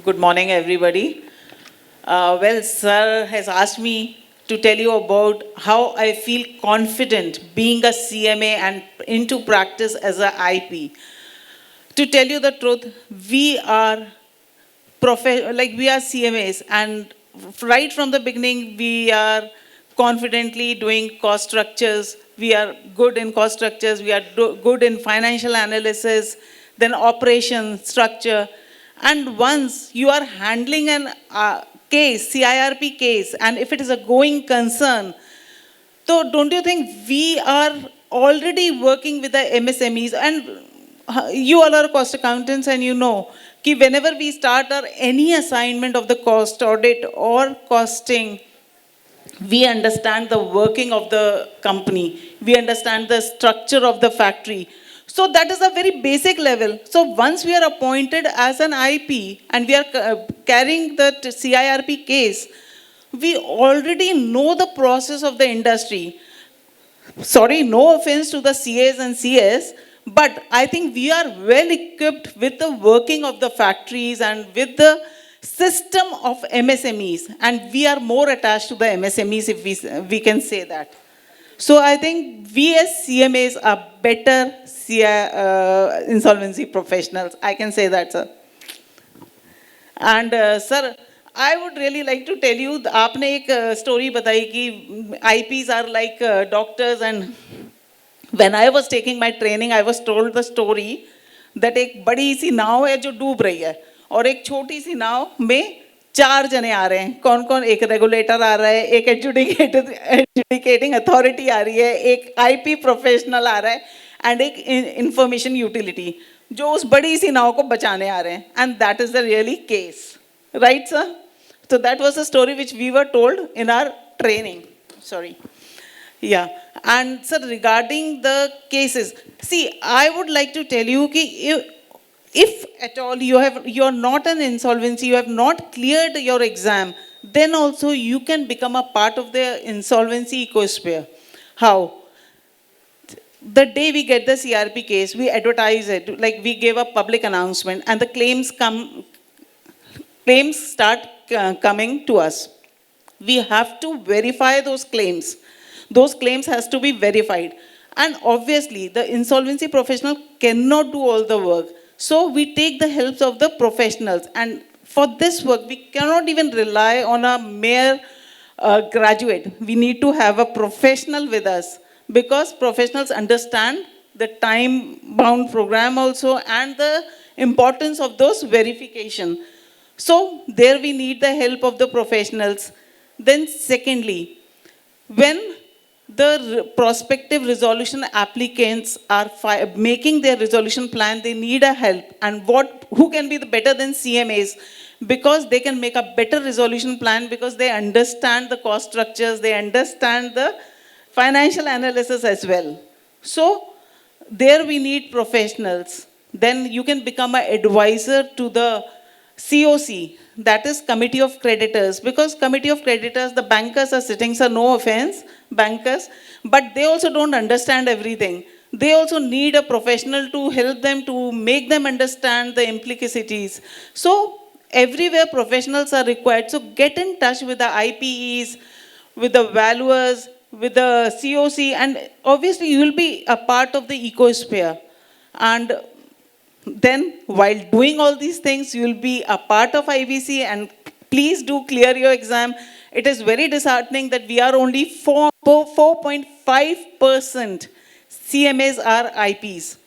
Good morning, everybody. Well, sir has asked me to tell you about how I feel confident being a CMA and into practice as a IP. To tell you the truth, we are we are CMAs, and right from the beginning, we are confidently doing cost structures. We are good in cost structures. We are good in financial analysis, then operation structure. And once you are handling an case, CIRP case, and if it is a going concern, so don't you think we are already working with the MSMEs, and you all are cost accountants and you know कि whenever we start our any assignment of the cost audit or costing, we understand the working of the company, we understand the structure of the factory. So that is a very basic level. So once we are appointed as an IP and we are carrying the CIRP case, we already know the process of the industry. Sorry, no offense to the CAs and CS, but I think we are well equipped with the working of the factories and with the system of MSMEs, and we are more attached to the MSMEs if we can say that. So I think we as CMAs are better insolvency professionals. I can say that, sir. And sir, I would really like to tell you, आपने एक story बताई कि IPs are like doctors, and when I was taking my training, I was told the story that एक बड़ी सी नाव है जो डूब रही है और एक छोटी सी नाव में चार जने आ रहे हैं. कौन कौन? एक रेगुलेटर आ रहा है, एक एजुडिकेटिंग अथॉरिटी आ रही है, एक आईपी प्रोफेशनल आ रहा है, एंड एक इंफॉर्मेशन यूटिलिटी जो उस बड़ी सी नाव को बचाने आ रहे हैं. And that is the really case, right sir? So that was a story which we were told in our training. Sorry. Yeah. And sir, regarding the cases, see, I would like to tell you कि if at all you're not an insolvency, you have not cleared your exam, then also you can become a part of the insolvency ecosphere. How? The day we get the CRP case, we advertise it, like we give a public announcement, and the claims start coming to us. We have to verify those claims. Those claims has to be verified. And obviously, the insolvency professional cannot do all the work. So we take the help of the professionals. And for this work, we cannot even rely on a mere graduate. We need to have a professional with us, because professionals understand the time-bound program also and the importance of those verification. So there we need the help of the professionals. Then secondly, when the prospective resolution applicants are making their resolution plan, they need a help. And who can be the better than CMAs? Because they can make a better resolution plan, because they understand the cost structures, they understand the financial analysis as well. So there we need professionals. Then you can become an advisor to the COC, that is Committee of Creditors, because Committee of Creditors, the bankers are sitting, sir, no offense, bankers, but they also don't understand everything. They also need a professional to help them, to make them understand the implications. So everywhere professionals are required. So get in touch with the IPEs, with the valuers, with the COC, and obviously you will be a part of the ecosphere. And then while doing all these things, you will be a part of IBC, and please do clear your exam. It is very disheartening that we are only 4.5% CMAs are IPs,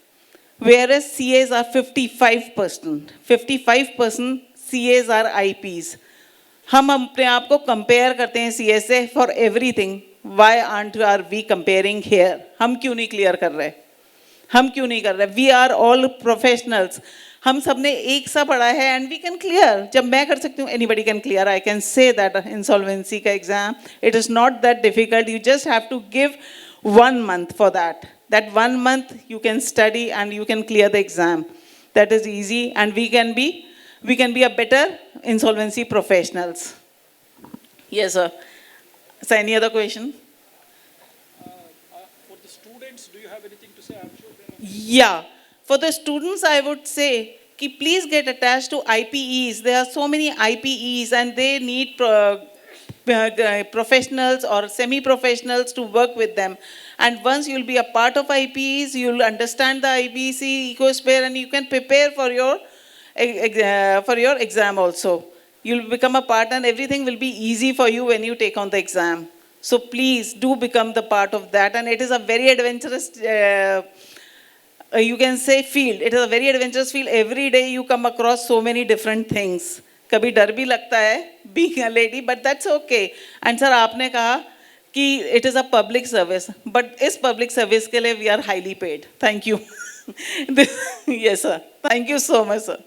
whereas CAs are 55%. 55% CAs are IPs. हम अपने आप को compare करते हैं CA से for everything. Why aren't we comparing here? हम क्यों नहीं क्लियर कर रहे? हम क्यों नहीं कर रहे? We are all professionals. हम सब ने एक सा पढ़ा है एंड वी कैन क्लियर. जब मैं कर सकती हूँ, anybody can clear. I can say that insolvency का exam, it is not that difficult. You just have to give 1 month for that. That 1 month you can study and you can clear the exam. That is easy, and we can be a better insolvency professionals. Yes, sir. So any other question? For the students, do you have anything to say? I'm sure they Yeah, for the students, I would say कि please get attached to IPEs. There are so many IPEs and they need professionals or semi-professionals to work with them. And once you'll be a part of IPEs, you'll understand the IBC ecosphere and you can prepare for your exam also. You'll become a part and everything will be easy for you when you take on the exam. So please do become the part of that. And it is a very adventurous, you can say, field. It is a very adventurous field. Every day you come across so many different things. कभी डर भी लगता है being a lady, but that's okay. And sir, आपने कहा कि it is a public service, but इस public service के लिए we are highly paid. Thank you. Yes, sir. Thank you so much, sir.